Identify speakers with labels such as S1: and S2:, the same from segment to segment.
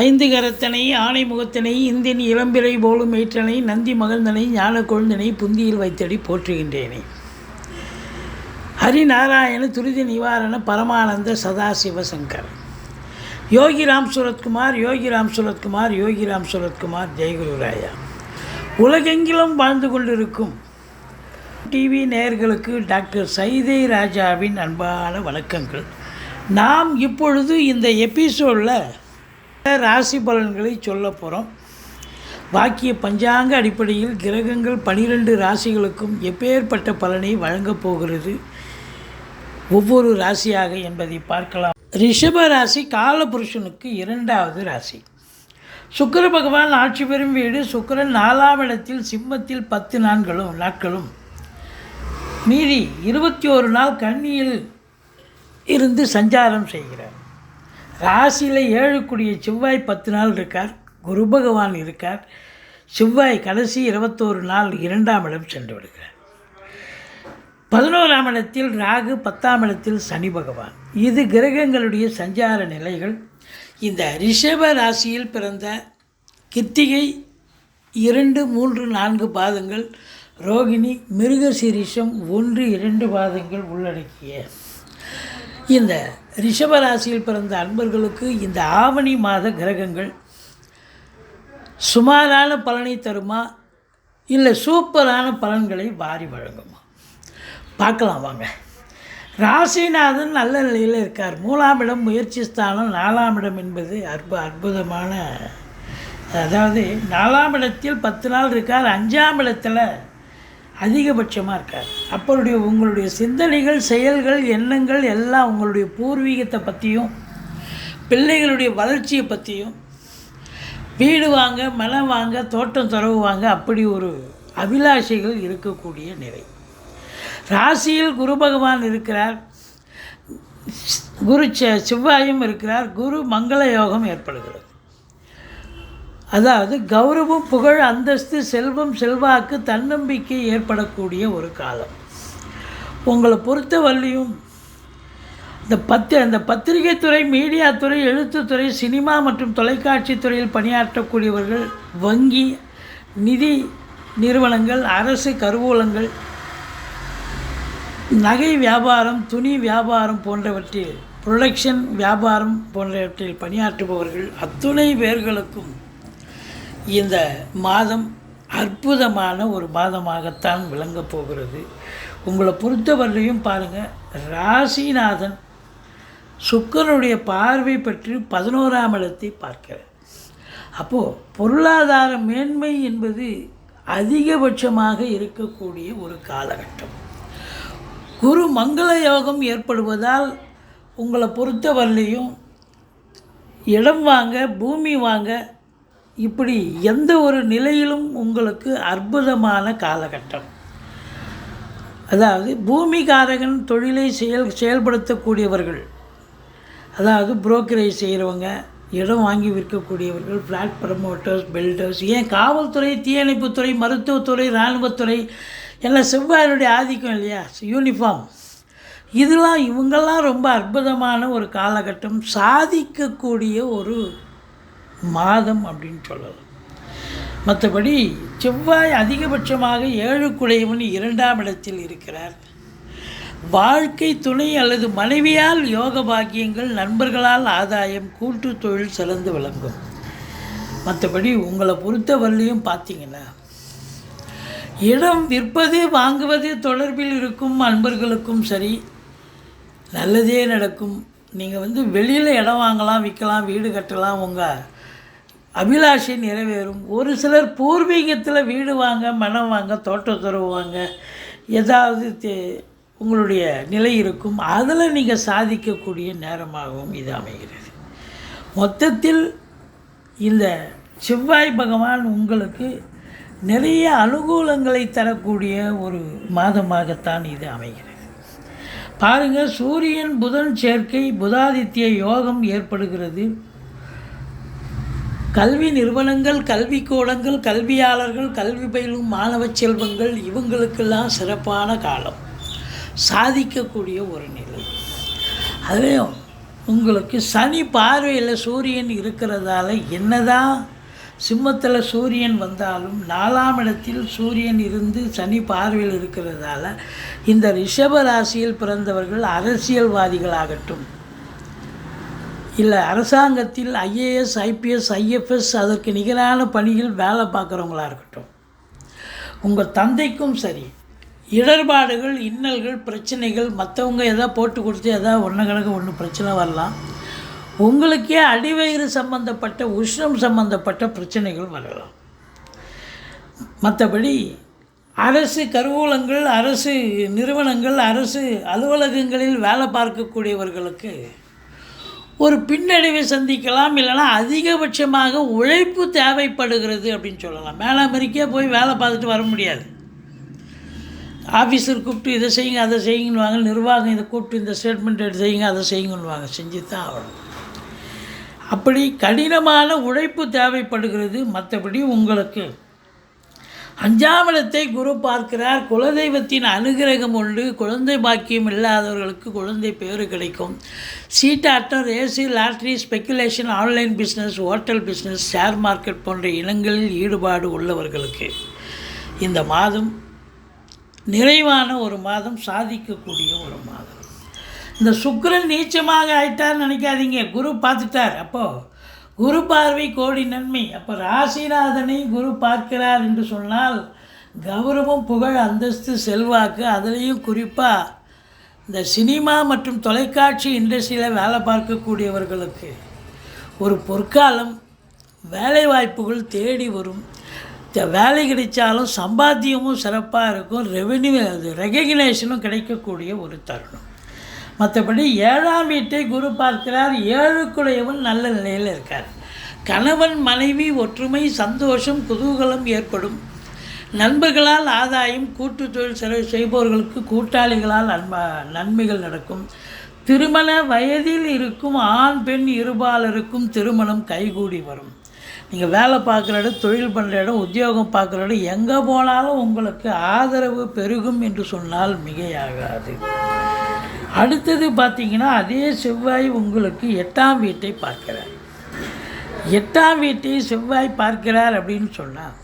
S1: ஐந்து கரத்தனை ஆணை முகத்தனை இந்தின் இளம்பிறை போலும் ஏற்றனை நந்தி மகந்தனை ஞான கொழுந்தனை புந்தியில் வைத்தடி போற்றுகின்றேனே. ஹரிநாராயண துரித நிவாரண பரமானந்த சதாசிவசங்கர். யோகிராம் சுரத்குமார் யோகிராம் சுரத்குமார் யோகிராம் சுரத்குமார். ஜெயகுருராயா. உலகெங்கிலும் வாழ்ந்து கொண்டிருக்கும் டிவி நேயர்களுக்கு டாக்டர் சைதை ராஜாவின் அன்பான வணக்கங்கள். நாம் இப்பொழுது இந்த எபிசோடில் ராசி பலன்களை சொல்ல போகிறோம். வாக்கிய பஞ்சாங்க அடிப்படையில் கிரகங்கள் 12 ராசிகளுக்கும் எப்பேற்பட்ட பலனை வழங்கப் போகிறது ஒவ்வொரு ராசியாக என்பதை பார்க்கலாம். ரிஷப ராசி காலபுருஷனுக்கு 2வது ராசி. சுக்கிர பகவான் ஆட்சி பெறும் வீடு. சுக்கிரன் 4ஆம் இடத்தில் சிம்மத்தில் 10 நாட்களும் மீறி 21 நாள் கன்னியில் இருந்து சஞ்சாரம் செய்கிறார். ராசியில் 7 கூடிய செவ்வாய் 10 நாள் இருக்கார். குரு பகவான் இருக்கார். செவ்வாய் கடைசி 21 நாள் 2ஆம் இடம் சென்று விடுகிறார். 11ஆம் இடத்தில் ராகு, 10ஆம் இடத்தில் சனி பகவான். இது கிரகங்களுடைய சஞ்சார நிலைகள். இந்த ரிஷப ராசியில் பிறந்த கிருத்திகை 2, 3, 4 பாதங்கள், ரோகிணி, மிருகசீரிஷம் 1, 2 பாதங்கள் உள்ளடக்கிய இந்த ரிஷப ராசியில் பிறந்த அன்பர்களுக்கு இந்த ஆவணி மாத கிரகங்கள் சுமாரான பலனை தருமா, இல்லை சூப்பரான பலன்களை வாரி வழங்குமா? பார்க்கலாம் வாங்க. ராசிநாதன் நல்ல நிலையில் இருக்கார். 3ஆம் இடம் முயற்சி ஸ்தானம். 4ஆம் இடம் என்பது அற்புதமான, அதாவது 4ஆம் இடத்தில் 10 நாள் இருக்கார். 5ஆம் இடத்தில் அதிகபட்சமாக இருக்கார். அப்போடைய உங்களுடைய சிந்தனைகள், செயல்கள், எண்ணங்கள் எல்லாம் உங்களுடைய பூர்வீகத்தை பற்றியும் பிள்ளைகளுடைய வளர்ச்சியை பற்றியும், வீடு வாங்க, மனம் வாங்க, தோட்டம் துறவு வாங்க, அப்படி ஒரு அபிலாஷைகள் இருக்கக்கூடிய நிலை. ராசியில் குரு பகவான் இருக்கிறார். குரு செவ்வாயும் இருக்கிறார். குரு மங்கள யோகம் ஏற்படுகிறது. அதாவது கௌரவம், புகழ், அந்தஸ்து, செல்வம், செல்வாக்கு, தன்னம்பிக்கை ஏற்படக்கூடிய ஒரு காலம். உங்களை பொறுத்தவரையும் அந்த பத்திரிகை துறை, மீடியா துறை, எழுத்துத்துறை, சினிமா மற்றும் தொலைக்காட்சி துறையில் பணியாற்றக்கூடியவர்கள், வங்கி, நிதி நிறுவனங்கள், அரசு கருவூலங்கள், நகை வியாபாரம், துணி வியாபாரம் போன்றவற்றில், புரொடக்ஷன் வியாபாரம் போன்றவற்றில் பணியாற்றுபவர்கள் அத்துணை பேர்களுக்கும் இந்த மாதம் அற்புதமான ஒரு மாதமாகத்தான் விளங்கப் போகிறது. உங்களை பொறுத்தவரையிலையும் பாருங்கள், ராசிநாதன் சுக்கிரனுடைய பார்வை பற்றி 11ஆம் இடத்தை பார்க்கிறார். அப்போது பொருளாதார மேன்மை என்பது அதிகபட்சமாக இருக்கக்கூடிய ஒரு காலகட்டம். குரு மங்கள யோகம் ஏற்படுவதால் உங்களை பொறுத்தவரையிலையும் இடம் வாங்க, பூமி வாங்க, இப்படி எந்த ஒரு நிலையிலும் உங்களுக்கு அற்புதமான காலகட்டம். அதாவது பூமிகாரகன் தொழிலை செயல்படுத்தக்கூடியவர்கள், அதாவது புரோக்கரேஜ் செய்கிறவங்க, இடம் வாங்கி விற்கக்கூடியவர்கள், ஃப்ளாட் ப்ரமோட்டர்ஸ், பில்டர்ஸ், ஏன் காவல்துறை, தீயணைப்புத்துறை, மருத்துவத்துறை, இராணுவத்துறை எல்லாம் செவ்வாயினுடைய ஆதிக்கம் இல்லையா, யூனிஃபார்ம், இதெல்லாம் இவங்கெல்லாம் ரொம்ப அற்புதமான ஒரு காலகட்டம், சாதிக்கக்கூடிய ஒரு மாதம் அப்படின்னு சொல்லலாம். மற்றபடி செவ்வாய் அதிகபட்சமாக 7 குடையவன் 2ஆம் இடத்தில் இருக்கிறார். வாழ்க்கை துணை அல்லது மனைவியால் யோக பாக்கியங்கள், நண்பர்களால் ஆதாயம், கூட்டு தொழில் சிறந்து விளங்கும். மற்றபடி உங்களை பொறுத்தவரையிலையும் பார்த்தீங்கன்னா, இடம் விற்பது வாங்குவது தொடர்பில் இருக்கும் அன்பர்களுக்கும் சரி, நல்லதே நடக்கும். நீங்கள் வெளியில் இடம் வாங்கலாம், விற்கலாம், வீடு கட்டலாம், உங்கள் அபிலாஷை நிறைவேறும். ஒரு சிலர் பூர்வீகத்தில் வீடு வாங்க, மனம் வாங்க, தோட்டம் துறவு வாங்க, ஏதாவது உங்களுடைய நிலை இருக்கும். அதில் நீங்கள் சாதிக்கக்கூடிய நேரமாகவும் இது அமைகிறது. மொத்தத்தில் இந்த செவ்வாய் பகவான் உங்களுக்கு நிறைய அனுகூலங்களை தரக்கூடிய ஒரு மாதமாகத்தான் இது அமைகிறது. பாருங்கள், சூரியன் புதன் சேர்க்கை, புதாதித்ய யோகம் ஏற்படுகிறது. கல்வி நிறுவனங்கள், கல்விக்கூடங்கள், கல்வியாளர்கள், கல்வி பயிலும் மாணவ செல்வங்கள், இவங்களுக்கெல்லாம் சிறப்பான காலம், சாதிக்கக்கூடிய ஒரு நிலை. அதுலேயும் உங்களுக்கு சனி பார்வையில் சூரியன் இருக்கிறதால என்னதான் சிம்மத்தில் சூரியன் வந்தாலும் 4ஆம் இடத்தில் சூரியன் இருந்து சனி பார்வையில் இருக்கிறதால இந்த ரிஷப ராசியில் பிறந்தவர்கள் அரசியல்வாதிகளாகட்டும், இல்லை அரசாங்கத்தில் ஐஏஎஸ், ஐபிஎஸ், ஐஎஃப்எஸ் அதற்கு நிகரான பணியில் வேலை பார்க்குறவங்களா இருக்கட்டும், உங்கள் தந்தைக்கும் சரி இடர்பாடுகள், இன்னல்கள், பிரச்சனைகள், மற்றவங்க எதாவது போட்டு கொடுத்து எதாவது ஒன்று கணக்கு ஒன்று பிரச்சனை வரலாம். உங்களுக்கே அடிவயிறு சம்பந்தப்பட்ட, உஷ்ணம் சம்பந்தப்பட்ட பிரச்சனைகள் வரலாம். மற்றபடி அரசு கருவூலங்கள், அரசு நிறுவனங்கள், அரசு அலுவலகங்களில் வேலை பார்க்கக்கூடியவர்களுக்கு ஒரு பின்னடைவை சந்திக்கலாம். இல்லைனா அதிகபட்சமாக உழைப்பு தேவைப்படுகிறது அப்படின்னு சொல்லலாம். மேலே அமெரிக்கா போய் வேலை பார்த்துட்டு வர முடியாது. ஆஃபீஸர் கூப்பிட்டு இதை செய்யுங்க, அதை செய்யுங்கன்னுவாங்க. நிர்வாகம் இதை கூப்பிட்டு இந்த ஸ்டேட்மெண்ட் எடுத்து செய்யுங்க, அதை செய்யுங்கன்னுவாங்க. செஞ்சு தான் ஆகணும். அப்படி கடினமான உழைப்பு தேவைப்படுகிறது. மற்றபடி உங்களுக்கு 5ஆம் இடத்தை குரு பார்க்கிறார். குலதெய்வத்தின் அனுகிரகம் உண்டு. குழந்தை பாக்கியம் இல்லாதவர்களுக்கு குழந்தை பேறு கிடைக்கும். சீட்டாட்டம், race, lottery, speculation, online business, hotel business, share market போன்ற இனங்களில் ஈடுபாடு உள்ளவர்களுக்கு இந்த மாதம் நிறைவான ஒரு மாதம், சாதிக்கக்கூடிய ஒரு மாதம். இந்த சுக்கிரன் நீச்சமாக ஆயிட்டார்னு நினைக்காதீங்க. குரு பார்த்துட்டார். அப்போது குரு பார்வை கோடி நன்மை. அப்போ ராசிநாதனை குரு பார்க்கிறார் என்று சொன்னால் கௌரவம், புகழ், அந்தஸ்து, செல்வாக்கு, அதுலேயும் குறிப்பாக இந்த சினிமா மற்றும் தொலைக்காட்சி இண்டஸ்ட்ரியில் வேலை பார்க்கக்கூடியவர்களுக்கு ஒரு பொற்காலம். வேலை வாய்ப்புகள் தேடி வரும். வேலை கிடைச்சாலும் சம்பாத்தியமும் சிறப்பாக இருக்கும். ரெகக்னேஷனும் கிடைக்கக்கூடிய ஒரு தருணம். மற்றபடி 7ஆம் வீட்டை குரு பார்க்கிறார். 7க்குடையவன் நல்ல நிலையில் இருக்கார். கணவன் மனைவி ஒற்றுமை, சந்தோஷம், குதூகலம் ஏற்படும். நண்பர்களால் ஆதாயம், கூட்டு தொழில் செய்பவர்களுக்கு கூட்டாளிகளால் நன்மைகள் நடக்கும். திருமண வயதில் இருக்கும் ஆண் பெண் இருபாலருக்கும் திருமணம் கைகூடி வரும். நீங்கள் வேலை பார்க்குற இடம், தொழில் பண்ணுற இடம், உத்தியோகம் பார்க்குற இடம், எங்கே போனாலும் உங்களுக்கு ஆதரவு பெருகும் என்று சொன்னால் மிகையாகாது. அடுத்தது பார்த்திங்கன்னா அதே செவ்வாய் உங்களுக்கு 8ஆம் வீட்டை பார்க்கிறார். 8ஆம் வீட்டை செவ்வாய் பார்க்கிறார் அப்படின்னு சொன்னால்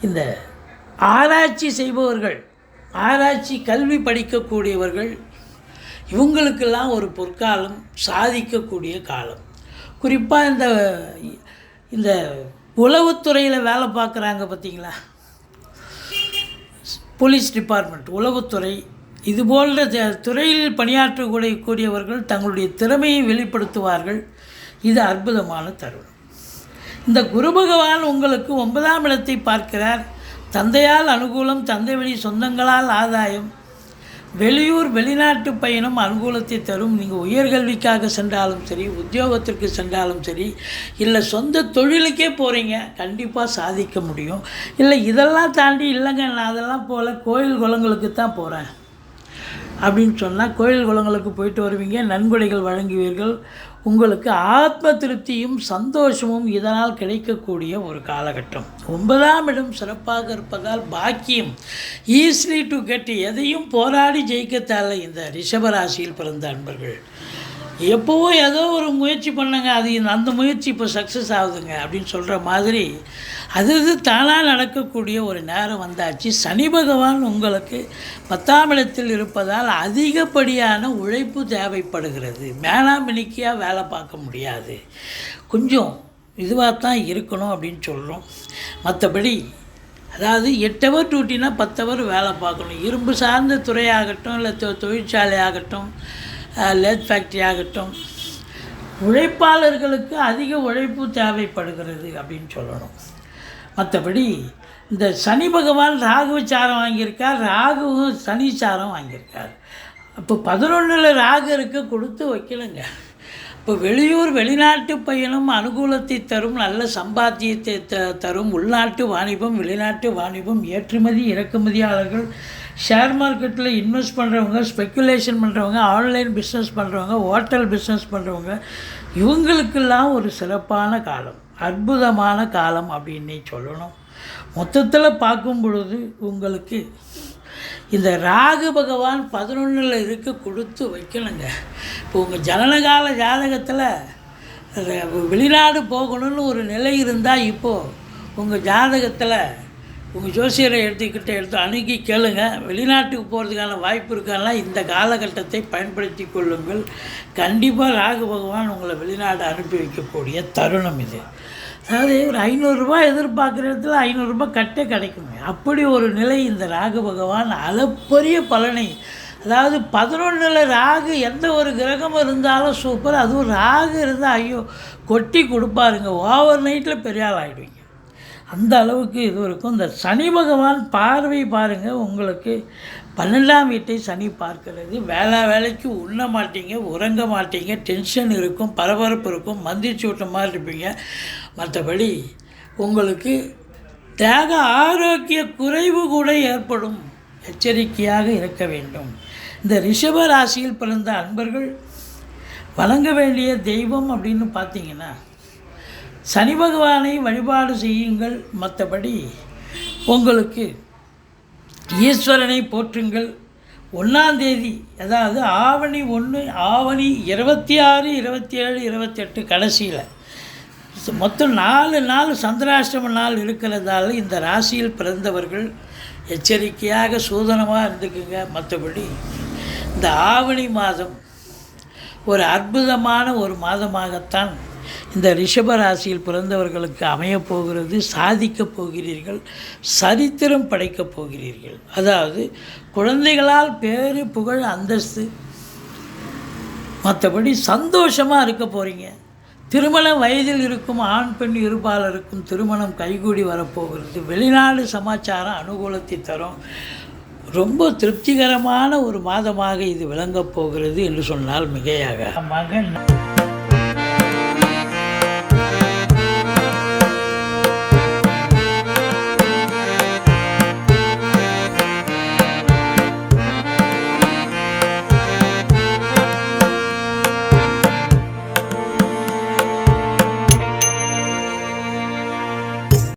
S1: இந்த ஆராய்ச்சி செய்பவர்கள், ஆராய்ச்சி கல்வி படிக்கக்கூடியவர்கள், இவங்களுக்கெல்லாம் ஒரு பொற்காலம், சாதிக்கக்கூடிய காலம். குறிப்பாக இந்த உளவுத்துறையில் வேலை பார்க்குறாங்க பார்த்திங்களா, போலீஸ் டிபார்ட்மெண்ட், உளவுத்துறை, இது போன்ற துறையில் பணியாற்றக்கூடியவர்கள் தங்களுடைய திறமையை வெளிப்படுத்துவார்கள். இது அற்புதமான தருணம். இந்த குரு பகவான் உங்களுக்கு 9ஆம் இடத்தை பார்க்கிறார். தந்தையால் அனுகூலம், தந்தை வழி சொந்தங்களால் ஆதாயம், வெளியூர் வெளிநாட்டு பயணம் அனுகூலத்தை தரும். நீங்கள் உயர்கல்விக்காக சென்றாலும் சரி, உத்தியோகத்திற்கு சென்றாலும் சரி, இல்லை சொந்த தொழிலுக்கே போகிறீங்க, கண்டிப்பாக சாதிக்க முடியும். இல்லை இதெல்லாம் தாண்டி இல்லைங்க நான் அதெல்லாம் போல் கோயில் குளங்களுக்கு தான் போகிறேன் அப்படின்னு சொன்னால் கோயில் குளங்களுக்கு போயிட்டு வருவீங்க, நன்கொடைகள் வழங்குவீர்கள். உங்களுக்கு ஆத்ம திருப்தியும் சந்தோஷமும் இதனால் கிடைக்கக்கூடிய ஒரு காலகட்டம். 9ஆம் இடம் சிறப்பாக இருப்பதால் பாக்கியம், ஈஸிலி டு கெட், எதையும் போராடி ஜெயிக்கத்தால இந்த ரிஷபராசியில் பிறந்த அன்பர்கள் எப்போவோ ஏதோ ஒரு முயற்சி பண்ணுங்க, அது அந்த முயற்சி இப்போ சக்ஸஸ் ஆகுதுங்க அப்படின்னு சொல்கிற மாதிரி அது தானாக நடக்கக்கூடிய ஒரு நேரம் வந்தாச்சு. சனி பகவான் உங்களுக்கு 10ஆம் இடத்தில் இருப்பதால் அதிகப்படியான உழைப்பு தேவைப்படுகிறது. மேனாமினிக்கியாக வேலை பார்க்க முடியாது, கொஞ்சம் இதுவாக தான் இருக்கணும் அப்படின்னு சொல்கிறோம். மற்றபடி அதாவது 8 ஹவர் டியூட்டினா 10 ஹவர் வேலை பார்க்கணும். இரும்பு சார்ந்த துறையாகட்டும், இல்லை தொழிற்சாலை ஆகட்டும், லேத் ஃபேக்ட்ரி ஆகட்டும், உழைப்பாளர்களுக்கு அதிக உழைப்பு தேவைப்படுகிறது அப்படின்னு சொல்லணும். மற்றபடி இந்த சனி பகவான் ராகு சாரம் வாங்கியிருக்கார், ராகுவும் சனி சாரம் வாங்கியிருக்கார். அப்போ 11ல் ராகு இருக்க கொடுத்து வைக்கலுங்க. இப்போ வெளியூர் வெளிநாட்டு பயணம் அனுகூலத்தை தரும், நல்ல சம்பாத்தியத்தை தரும். உள்நாட்டு வாணிபம், வெளிநாட்டு வாணிபம், ஏற்றுமதி இறக்குமதியாளர்கள், ஷேர் மார்க்கெட்டில் இன்வெஸ்ட் பண்ணுறவங்க, ஸ்பெக்குலேஷன் பண்ணுறவங்க, ஆன்லைன் பிஸ்னஸ் பண்ணுறவங்க, ஹோட்டல் பிஸ்னஸ் பண்ணுறவங்க, இவங்களுக்கெல்லாம் ஒரு சிறப்பான காலம், அற்புதமான காலம் அப்படின்னே சொல்லணும். மொத்தத்தில் பார்க்கும் பொழுது உங்களுக்கு இந்த ராகு பகவான் 11ல் இருக்க கொடுத்து வைக்கணுங்க. இப்போ உங்கள் ஜனனகால ஜாதகத்தில் வெளிநாடு போகணும்னு ஒரு நிலை இருந்தால் இப்போது உங்கள் ஜாதகத்தில் உங்கள் ஜோசியரை எடுத்து அணுகி கேளுங்க. வெளிநாட்டுக்கு போகிறதுக்கான வாய்ப்பு இருக்கானா இந்த காலகட்டத்தை பயன்படுத்தி கொள்ளுங்கள். கண்டிப்பாக ராகு பகவான் உங்களை வெளிநாடு அனுப்பி வைக்கக்கூடிய தருணம் இது. அதாவது ஒரு 500 ரூபாய் எதிர்பார்க்குற இடத்துல 500 ரூபாய் கட்டே கிடைக்குங்க. அப்படி ஒரு நிலை இந்த ராகு பகவான் அளப்பரிய பலனை, அதாவது 11ல் ராகு எந்த ஒரு கிரகம் இருந்தாலும் சூப்பர், அதுவும் ராகு இருந்தால் ஐயோ கொட்டி கொடுப்பாருங்க. ஓவர் நைட்டில் பெரிய ஆள் ஆகிடுவீங்க. அந்த அளவுக்கு இது இருக்கும். இந்த சனி பகவான் பார்வை பாருங்கள், உங்களுக்கு 12ஆம் வீட்டை சனி பார்க்கிறது. வேலைக்கு உண்ண மாட்டீங்க, உறங்க மாட்டீங்க, டென்ஷன் இருக்கும், பரபரப்பு இருக்கும், மந்திரிச்சு விட்ட மாதிரி இருப்பீங்க. மற்றபடி உங்களுக்கு தேக ஆரோக்கிய குறைவு கூட ஏற்படும். எச்சரிக்கையாக இருக்க வேண்டும். இந்த ரிஷப ராசியில் பிறந்த அன்பர்கள் வணங்க வேண்டிய தெய்வம் அப்படின்னு பார்த்தீங்கன்னா சனி பகவானை வழிபாடு செய்யுங்கள். மற்றபடி உங்களுக்கு ஈஸ்வரனை போற்றுங்கள். 1ஆம் தேதி, அதாவது ஆவணி 1, ஆவணி 26, 27, 28 கடைசியில் மொத்தம் 4 நாள் சந்திராஷ்டம நாள் இருக்கிறதால இந்த ராசியில் பிறந்தவர்கள் எச்சரிக்கையாக சூதனமாக இருந்துக்குங்க. மற்றபடி இந்த ஆவணி மாதம் ஒரு அற்புதமான ஒரு மாதமாகத்தான் இந்த ரிஷப ராசியில் பிறந்தவர்களுக்கு அமையப்போகிறது. சாதிக்கப் போகிறீர்கள், சரித்திரம் படைக்கப் போகிறீர்கள். அதாவது குழந்தைகளால் பேரு புகழ் அந்தஸ்து, மற்றபடி சந்தோஷமாக இருக்க போகிறீங்க. திருமண வயதில் இருக்கும் ஆண் பெண் இருபாலருக்கும் திருமணம் கைகூடி வரப்போகிறது. வெளிநாடு சமாச்சாரம் அனுகூலத்தை தரும். ரொம்ப திருப்திகரமான ஒரு மாதமாக இது விளங்கப் போகிறது என்று சொன்னால் மிகையாக மகன்